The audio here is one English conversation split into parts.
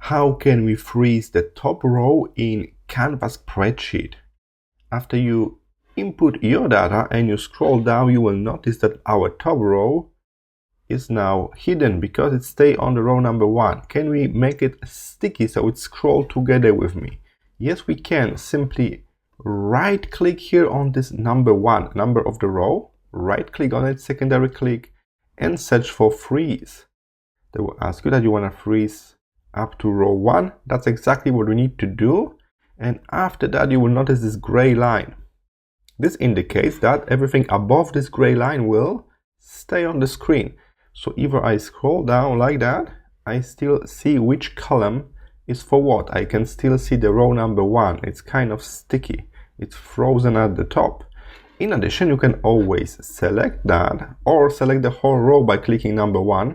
How can we freeze the top row in Canva spreadsheet? After you input your data and you scroll down, you will notice that our top row is now hidden because it stays on the row number 1. Can we make it sticky so it scrolls together with me? Yes, we can. Simply right click here on this number 1, number of the row, right click on it, secondary click, and search for freeze. They will ask you that you want to freeze up to row 1. That's exactly what we need to do. And after that, you will notice this gray line. This indicates that everything above this gray line will stay on the screen. So if I scroll down like that, I still see which column is for what. I can still see the row number 1. It's kind of sticky. It's frozen at the top. In addition, you can always select that or select the whole row by clicking number 1.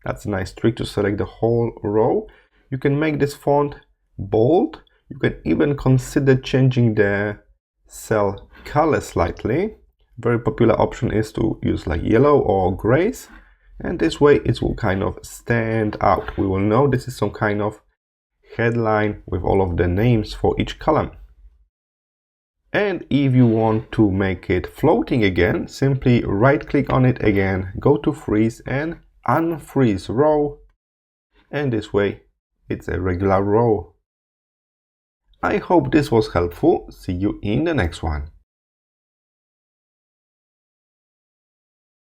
That's a nice trick to select the whole row. You can make this font bold. You can even consider changing the cell color slightly. Very popular option is to use like yellow or grays. And this way it will kind of stand out. We will know this is some kind of headline with all of the names for each column. And if you want to make it floating again, simply right click on it again, go to freeze and unfreeze row, and this way it's a regular row. I hope this was helpful. See you in the next one.